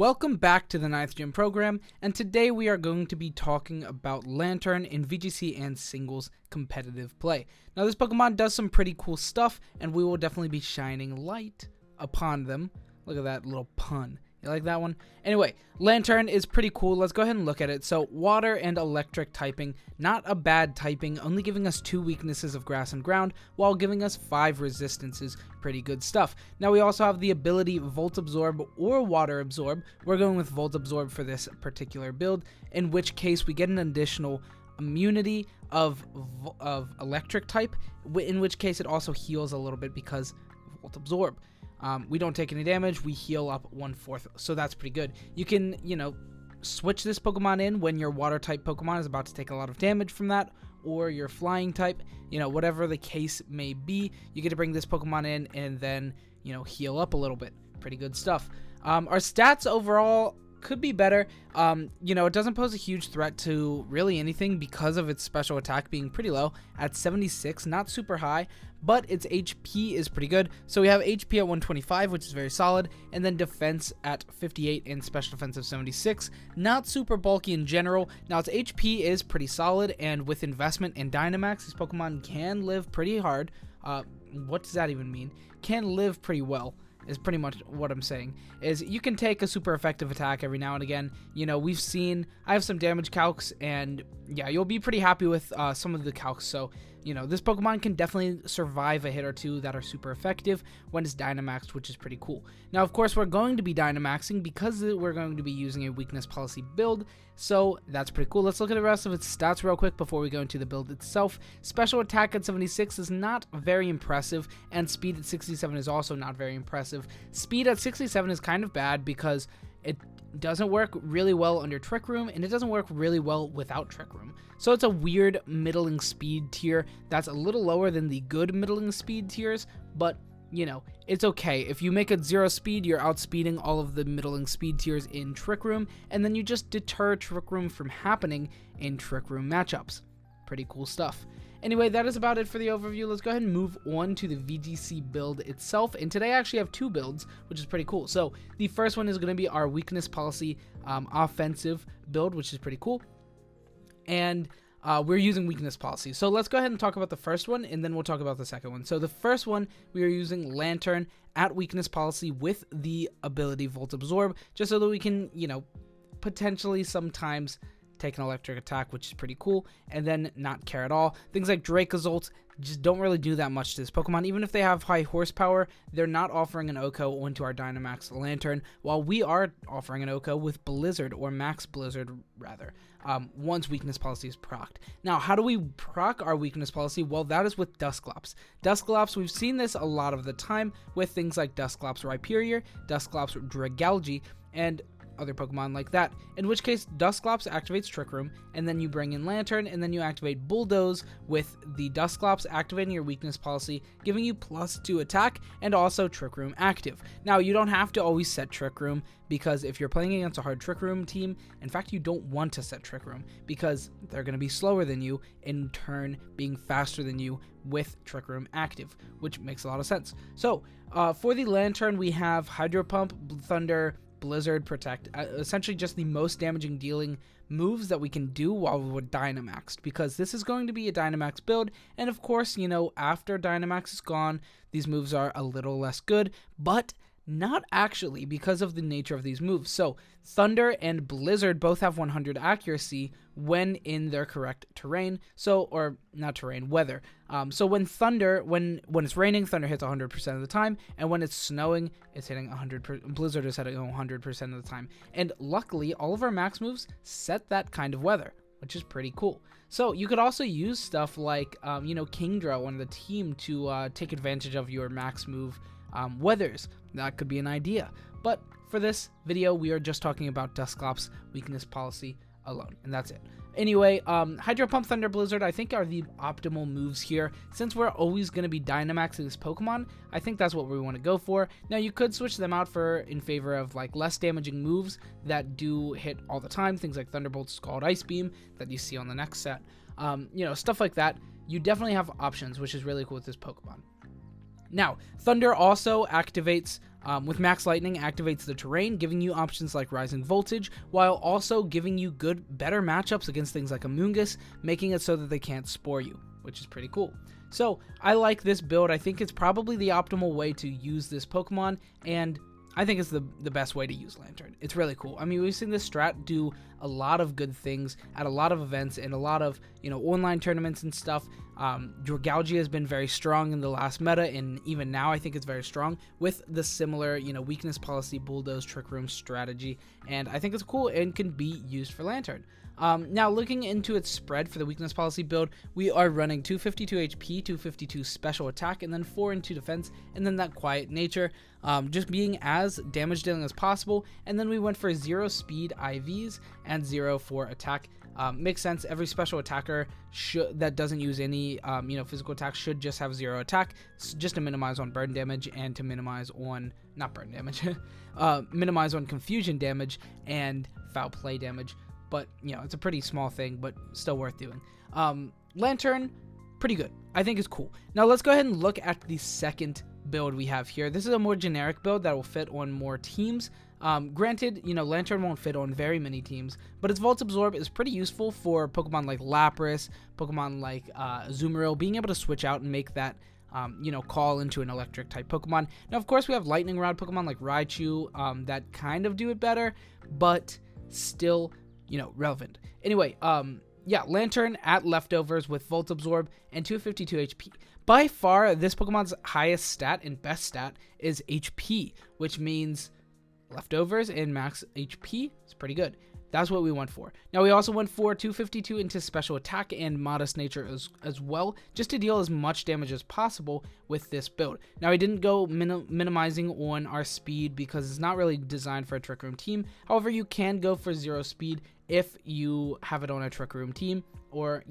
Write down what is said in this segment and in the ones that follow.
Welcome back to the 9th Gym program, and today we are going to be talking about Lanturn in VGC and singles competitive play. Now this Pokemon does some pretty cool stuff, and we will definitely be shining light upon them. Look at that little pun. You like that one? Anyway, Lanturn is pretty cool. Let's go ahead and look at it. So, water and electric typing, not a bad typing, only giving us 2 weaknesses of grass and ground, while giving us 5 resistances. Pretty good stuff. Now, we also have the ability Volt Absorb or Water Absorb. We're going with Volt Absorb for this particular build, in which case we get an additional immunity of electric type, in which case it also heals a little bit because Volt Absorb. We don't take any damage, we heal up 1/4, so that's pretty good. You can, switch this Pokemon in when your water type Pokemon is about to take a lot of damage from that, or your flying type, whatever the case may be, you get to bring this Pokemon in and then, heal up a little bit. Pretty good stuff. Our stats overall could be better. It doesn't pose a huge threat to really anything because of its special attack being pretty low at 76, not super high, but its HP is pretty good. So we have HP at 125, which is very solid, and then defense at 58 and special defense of 76. Not super bulky in general. Now its HP is pretty solid, and with investment in Dynamax, this Pokemon can live pretty hard. What does that even mean? Can live pretty well is pretty much what I'm saying. Is you can take a super effective attack every now and again. I have some damage calcs, and yeah, you'll be pretty happy with some of the calcs. So, this Pokemon can definitely survive a hit or two that are super effective when it's Dynamaxed, which is pretty cool. Now, of course, we're going to be Dynamaxing because we're going to be using a weakness policy build, so that's pretty cool. Let's look at the rest of its stats real quick before we go into the build itself. Special attack at 76 is not very impressive, and speed at 67 is also not very impressive. Speed at 67 is kind of bad because it doesn't work really well under Trick Room, and it doesn't work really well without Trick Room. So it's a weird middling speed tier that's a little lower than the good middling speed tiers, but it's okay. If you make it 0 speed, you're outspeeding all of the middling speed tiers in Trick Room, and then you just deter Trick Room from happening in Trick Room matchups. Pretty cool stuff. Anyway, that is about it for the overview. Let's go ahead and move on to the VGC build itself. And today I actually have 2 builds, which is pretty cool. So the first one is going to be our weakness policy offensive build, which is pretty cool. And we're using weakness policy. So let's go ahead and talk about the first one, and then we'll talk about the second one. So the first one, we are using Lanturn at weakness policy with the ability Volt Absorb, just so that we can, potentially sometimes take an electric attack, which is pretty cool, and then not care at all. Things like Dracozolt just don't really do that much to this Pokemon. Even if they have high horsepower, they're not offering an OHKO onto our Dynamax Lanturn, while we are offering an OHKO with Blizzard, or Max Blizzard rather, once weakness policy is procced. Now, how do we proc our weakness policy? Well, that is with Dusclops. Dusclops, we've seen this a lot of the time with things like Dusclops Rhyperior, Dusclops Dragalge, and other Pokemon like that, in which case Dusclops activates Trick Room, and then you bring in Lanturn, and then you activate Bulldoze with the Dusclops activating your weakness policy, giving you +2 attack, and also Trick Room active. Now, you don't have to always set Trick Room, because if you're playing against a hard Trick Room team, in fact, you don't want to set Trick Room, because they're going to be slower than you, in turn being faster than you with Trick Room active, which makes a lot of sense. So, for the Lanturn, we have Hydro Pump, Thunder, Blizzard, Protect, essentially just the most damaging dealing moves that we can do while we're Dynamaxed, because this is going to be a Dynamax build, and of course, after Dynamax is gone, these moves are a little less good, but not actually, because of the nature of these moves. So Thunder and Blizzard both have 100 accuracy when in their correct terrain, or not terrain, weather. So when it's raining, Thunder hits 100% of the time, and when it's snowing, it's hitting 100%. Blizzard is hitting 100% of the time. And luckily, all of our max moves set that kind of weather, which is pretty cool. So you could also use stuff like, Kingdra on the team to take advantage of your max move weathers. That could be an idea. But for this video, we are just talking about Dusclops weakness policy alone, and that's it. Anyway, Hydro Pump, Thunder, Blizzard, I think are the optimal moves here. Since we're always going to be Dynamaxing this Pokemon, I think that's what we want to go for. Now, you could switch them out in favor of like less damaging moves that do hit all the time, things like Thunderbolt, Scald, Ice Beam that you see on the next set. Stuff like that. You definitely have options, which is really cool with this Pokemon. Now, Thunder also activates With Max Lightning, activates the terrain, giving you options like Rising Voltage, while also giving you better matchups against things like Amoonguss, making it so that they can't spore you, which is pretty cool. So I like this build. I think it's probably the optimal way to use this Pokemon, and I think it's the best way to use Lanturn. It's really cool. I mean, we've seen this strat do a lot of good things at a lot of events and a lot of, online tournaments and stuff. Dragalge has been very strong in the last meta, and even now I think it's very strong with the similar, weakness policy, bulldoze, trick room strategy, and I think it's cool and can be used for Lanturn. Now, looking into its spread for the weakness policy build, we are running 252 HP, 252 special attack, and then 4 into defense, and then that quiet nature, just being as damage dealing as possible. And then we went for 0 speed IVs and 0 for attack. Makes sense. Every special attacker that doesn't use any physical attack should just have 0 attack, just to minimize on burn damage and to minimize on minimize on confusion damage and foul play damage. But, it's a pretty small thing, but still worth doing. Lanturn, pretty good. I think it's cool. Now, let's go ahead and look at the second build we have here. This is a more generic build that will fit on more teams. Granted, Lanturn won't fit on very many teams, but its Volt Absorb is pretty useful for Pokemon like Lapras, Pokemon like Azumarill, being able to switch out and make that call into an electric type Pokemon. Now, of course, we have Lightning Rod Pokemon like Raichu that kind of do it better, but still relevant. Anyway, Lanturn at Leftovers with Volt Absorb and 252 HP. By far, this Pokemon's highest stat and best stat is HP, which means Leftovers and max HP is pretty good. That's what we went for. Now, we also went for 252 into special attack and modest nature as well, just to deal as much damage as possible with this build. Now, I didn't go minimizing on our speed because it's not really designed for a Trick Room team. However, you can go for 0 speed if you have it on a Trick Room team, or,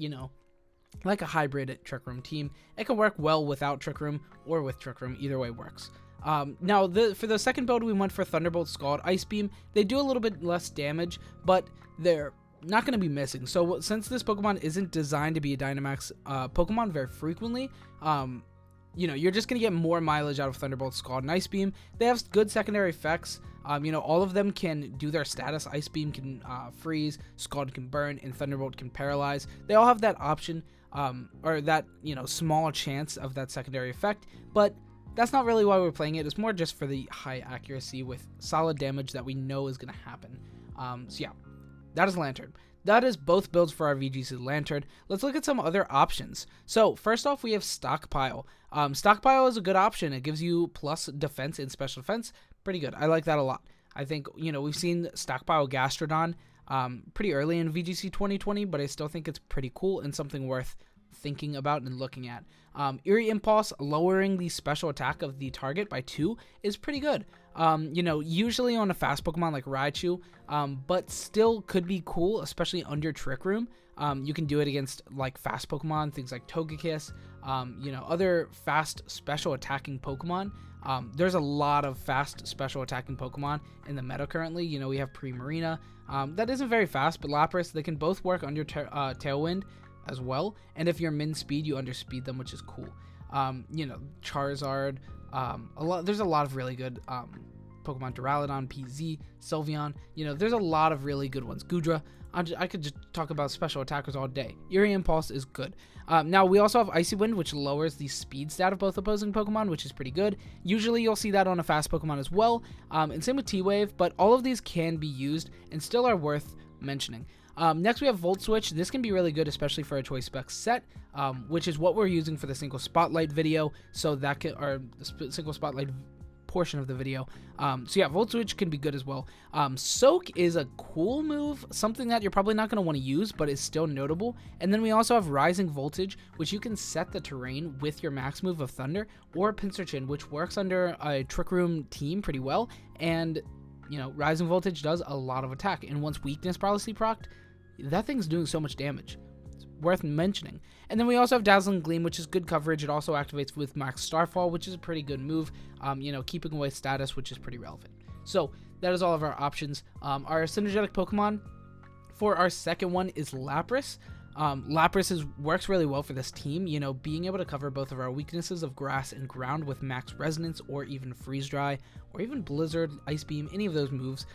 like a hybrid Trick Room team. It can work well without Trick Room or with Trick Room. Either way works. Now, for the second build, we went for Thunderbolt, Scald, Ice Beam. They do a little bit less damage, but they're not going to be missing. So since this Pokemon isn't designed to be a Dynamax Pokemon very frequently, you're just going to get more mileage out of Thunderbolt, Scald, and Ice Beam. They have good secondary effects. All of them can do their status. Ice Beam can freeze, Scald can burn, and Thunderbolt can paralyze. They all have that option, or that, small chance of that secondary effect, but that's not really why we're playing it. It's more just for the high accuracy with solid damage that we know is going to happen. That is Lanturn. That is both builds for our VGC Lanturn. Let's look at some other options. So first off, we have Stockpile. Stockpile is a good option. It gives you plus defense and special defense. Pretty good. I like that a lot. I think, we've seen Stockpile Gastrodon pretty early in VGC 2020, but I still think it's pretty cool and something worth thinking about and looking at. Eerie Impulse, lowering the special attack of the target by 2 is pretty good. Usually on a fast Pokemon like Raichu, but still could be cool, especially under Trick Room. You can do it against like fast Pokemon, things like Togekiss, other fast special attacking Pokemon. There's a lot of fast special attacking Pokemon in the meta currently. We have Primarina, that isn't very fast, but Lapras, they can both work under Tailwind as well, and if you're min speed, you underspeed them, which is cool. Charizard, there's a lot of really good Pokemon. Duraludon, PZ, Sylveon, there's a lot of really good ones. Gudra, I could just talk about special attackers all day. Eerie Impulse is good. Now, we also have Icy Wind, which lowers the speed stat of both opposing Pokemon, which is pretty good. Usually, you'll see that on a fast Pokemon as well, and same with T-Wave, but all of these can be used and still are worth mentioning. Next, we have Volt Switch. This can be really good, especially for a Choice Spec set, which is what we're using for the single spotlight video. So that can, or the single spotlight portion of the video. Volt Switch can be good as well. Soak is a cool move, something that you're probably not going to want to use, but is still notable. And then we also have Rising Voltage, which you can set the terrain with your max move of Thunder, or Pinsir, which works under a Trick Room team pretty well. And Rising Voltage does a lot of attack, and once Weakness Policy procced, that thing's doing so much damage. It's worth mentioning. And then we also have Dazzling Gleam, which is good coverage. It also activates with Max Starfall, which is a pretty good move. Keeping away status, which is pretty relevant. So that is all of our options. Our synergetic Pokemon for our second one is Lapras. Lapras works really well for this team, you know, being able to cover both of our weaknesses of grass and ground with max resonance or even freeze dry or even blizzard, ice beam, any of those moves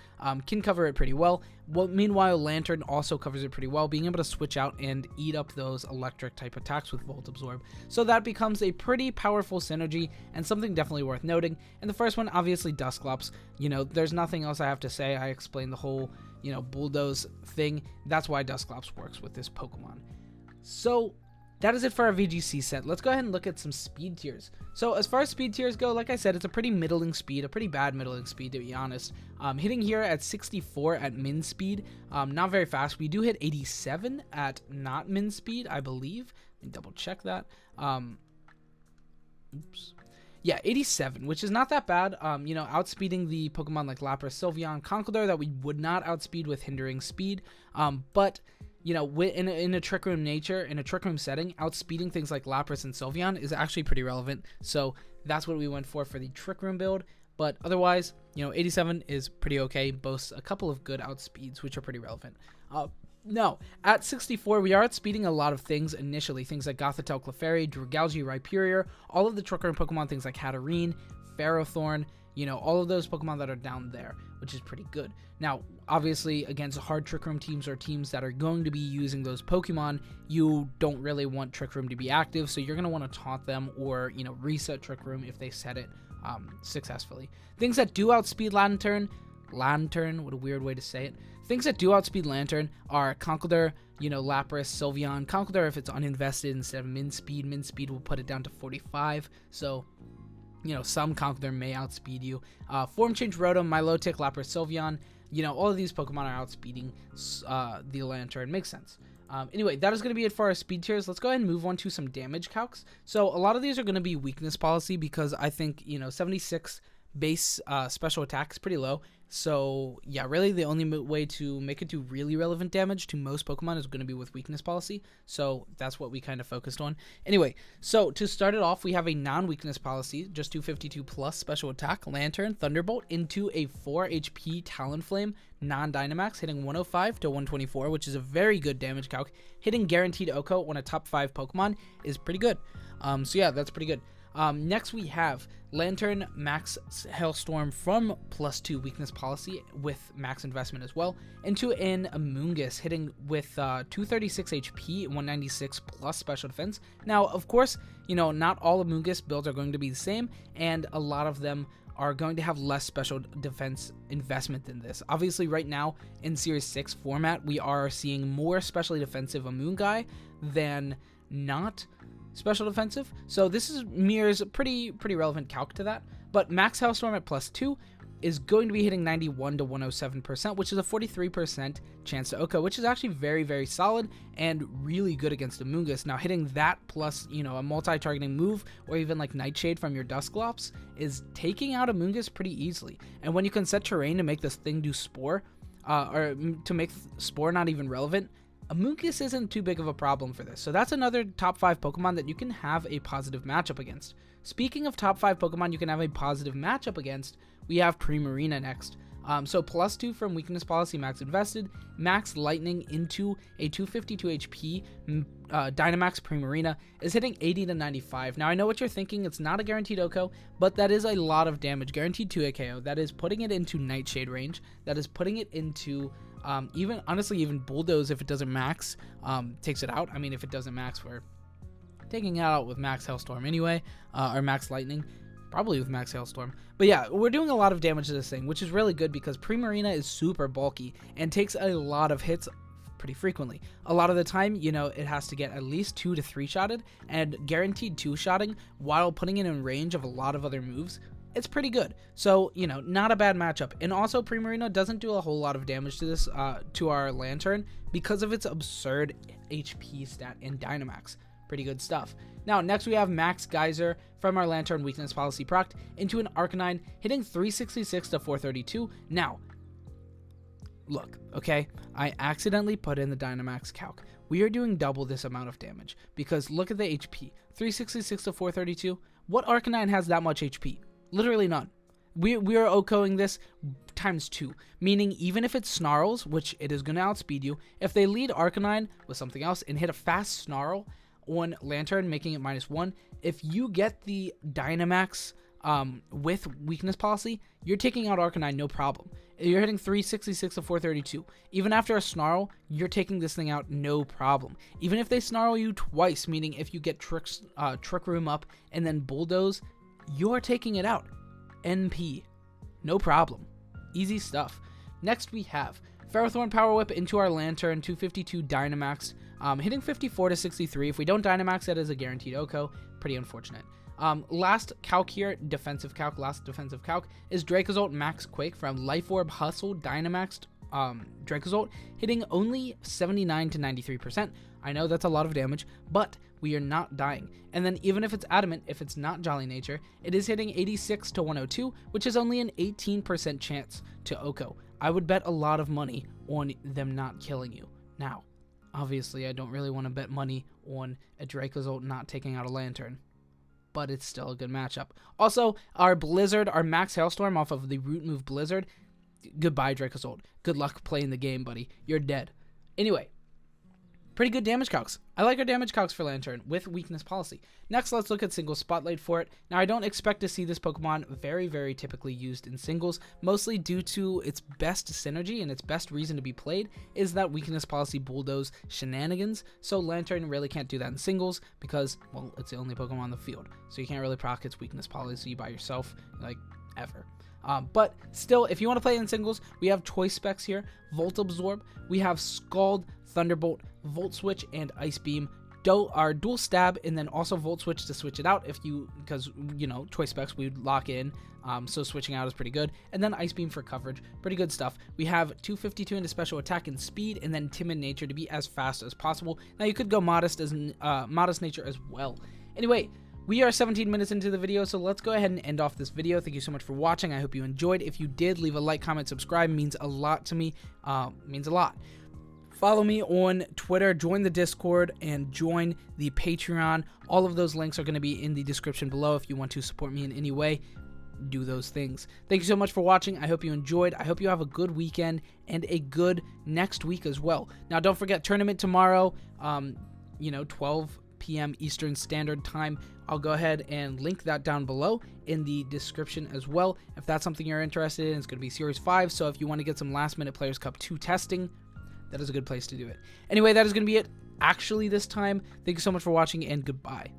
can cover it pretty well. Meanwhile, Lanturn also covers it pretty well, being able to switch out and eat up those electric type attacks with Volt Absorb. So that becomes a pretty powerful synergy and something definitely worth noting. And the first one, obviously Dusclops. You know, there's nothing else I have to say. I explained the whole, you know, bulldoze thing. That's why Dusclops works with this Pokemon. So that is it for our VGC set. Let's go ahead and look at some speed tiers. So as far as speed tiers go, like I said, it's a pretty middling speed, a pretty bad middling speed to be honest. Hitting here at 64 at min speed, not very fast. We do hit 87 at not min speed, I believe. Let me double check that. Oops. Yeah, 87, which is not that bad. You know, outspeeding the Pokemon like Lapras, Sylveon, Conkeldurr that we would not outspeed with hindering speed. But you know, in a Trick Room nature, in a Trick Room setting, outspeeding things like Lapras and Sylveon is actually pretty relevant. So that's what we went for the Trick Room build. But otherwise, you know, 87 is pretty okay. Boasts a couple of good outspeeds, which are pretty relevant. No, at 64, we are outspeeding a lot of things initially. Things like Gothitelle, Clefairy, Dragalge, Rhyperior, all of the Trick Room Pokemon, things like Hatterene, Ferrothorn, you know, all of those Pokemon that are down there, which is pretty good. Now, obviously, against hard Trick Room teams or teams that are going to be using those Pokemon, you don't really want Trick Room to be active, so you're going to want to taunt them or, you know, reset Trick Room if they set it successfully. Things that do outspeed Lanturn, what a weird way to say it. Things that do outspeed Lanturn are Conkeldurr, you know, Lapras, Sylveon. Conkeldurr, if it's uninvested instead of min speed will put it down to 45, so you know, some Conkeldurr may outspeed you. Form Change Rotom, Milotic, Lapras, Sylveon, you know, all of these Pokemon are outspeeding the Lanturn. Makes sense. Anyway, that is going to be it for our speed tiers. Let's go ahead and move on to some damage calcs. So a lot of these are going to be weakness policy because I think, you know, 76 base special attack is pretty low. So yeah, really the only way to make it do really relevant damage to most Pokemon is going to be with weakness policy. So that's what we kind of focused on. Anyway, so to start it off, we have a non-weakness policy, just 252 plus special attack, Lanturn, Thunderbolt into a 4 HP Talonflame, non-Dynamax, hitting 105 to 124, which is a very good damage calc. Hitting guaranteed OHKO when a top 5 Pokemon is pretty good. So yeah, that's pretty good. Next we have Lanturn Max Hailstorm from +2 weakness policy with max investment as well into an Amoonguss hitting with 236 HP, 196 plus special defense. Now, of course, you know, not all Amoonguss builds are going to be the same, and a lot of them are going to have less special defense investment than this. Obviously, right now in Series 6 format, we are seeing more specially defensive Amoonguy than not special defensive, so this mirrors a pretty relevant calc to that. But Max Hailstorm at +2 is going to be hitting 91 to 107%, which is a 43% chance to OHKO, which is actually very solid and really good against Amoonguss. Now, hitting that plus, you know, a multi-targeting move or even like Nightshade from your Dusclops is taking out Amoonguss pretty easily. And when you can set terrain to make this thing do Spore, or to make Spore not even relevant, Amoonguss isn't too big of a problem for this. So that's another top 5 Pokemon that you can have a positive matchup against. Speaking of top 5 Pokemon you can have a positive matchup against, we have Primarina next. So +2 from weakness policy, max invested, max lightning into a 252 HP Dynamax Primarina is hitting 80 to 95. Now I know what you're thinking, it's not a guaranteed OHKO, but that is a lot of damage, guaranteed 2 KO. That is putting it into Nightshade range, that is putting it into even honestly even Bulldoze if it doesn't max takes it out. I mean, if it doesn't max, we're taking it out with Max Hailstorm anyway, or Max Lightning, probably with Max Hailstorm. But yeah, we're doing a lot of damage to this thing, which is really good because Primarina is super bulky and takes a lot of hits pretty frequently. A lot of the time, you know, it has to get at least 2 to 3 shotted and guaranteed 2 shotting while putting it in range of a lot of other moves. It's pretty good. So, you know, not a bad matchup. And also, Primarina doesn't do a whole lot of damage to this, to our Lanturn because of its absurd HP stat in Dynamax. Pretty good stuff. Now, next we have Max Geyser from our Lanturn Weakness Policy proc into an Arcanine, hitting 366 to 432. Now, look, okay, I accidentally put in the Dynamax calc. We are doing double this amount of damage because look at the HP. 366 to 432. What Arcanine has that much HP? Literally none. we are OHKOing this times 2, meaning even if it snarls, which it is going to outspeed you, if they lead Arcanine with something else and hit a fast snarl on Lanturn, making it -1, if you get the Dynamax with Weakness Policy, you're taking out Arcanine no problem. You're hitting 366 to 432. Even after a snarl, you're taking this thing out no problem. Even if they snarl you twice, meaning if you get Trick Room up and then Bulldoze, you're taking it out. NP. No problem. Easy stuff. Next we have Ferrothorn Power Whip into our Lanturn, 252 Dynamax, hitting 54 to 63. If we don't Dynamax, that is a guaranteed OHKO. Pretty unfortunate. Last calc here, last defensive calc, is Dracozolt Max Quake from Life Orb Hustle Dynamaxed Dracozolt, hitting only 79 to 93%. I know that's a lot of damage, but we are not dying. And then even if it's Adamant, if it's not Jolly Nature, it is hitting 86 to 102, which is only an 18% chance to OHKO. I would bet a lot of money on them not killing you. Now, obviously, I don't really want to bet money on a Dracozolt not taking out a Lanturn, but it's still a good matchup. Also, our Blizzard, our Max Hailstorm off of the root move Blizzard, goodbye Dracozolt. Good luck playing the game, buddy. You're dead. Anyway, pretty good damage calcs. I like our damage calcs for Lanturn with Weakness Policy. Next, let's look at Singles Spotlight for it. Now, I don't expect to see this Pokemon very typically used in Singles, mostly due to its best synergy and its best reason to be played is that Weakness Policy Bulldoze shenanigans, so Lanturn really can't do that in Singles because, well, it's the only Pokemon on the field, so you can't really proc its Weakness Policy by yourself, like, ever. But still, if you want to play in Singles, we have choice specs here. Volt Absorb, we have Scald, Thunderbolt, Volt Switch, and Ice Beam. Our dual stab, and then also Volt Switch to switch it out because you know, choice specs we would lock in, so switching out is pretty good. And then Ice Beam for coverage, pretty good stuff. We have 252 into special attack and speed, and then Timid Nature to be as fast as possible. Now you could go Modest Nature as well. Anyway, we are 17 minutes into the video, so let's go ahead and end off this video. Thank you so much for watching. I hope you enjoyed. If you did, leave a like, comment, subscribe. It means a lot to me. Means a lot. Follow me on Twitter, join the Discord, and join the Patreon. All of those links are going to be in the description below. If you want to support me in any way, do those things. Thank you so much for watching. I hope you enjoyed. I hope you have a good weekend and a good next week as well. Now, don't forget, tournament tomorrow, 12 p.m. Eastern Standard Time. I'll go ahead and link that down below in the description as well. If that's something you're interested in, it's going to be Series 5, so if you want to get some last-minute Players Cup 2 testing, that is a good place to do it. Anyway, that is going to be it actually this time. Thank you so much for watching, and goodbye.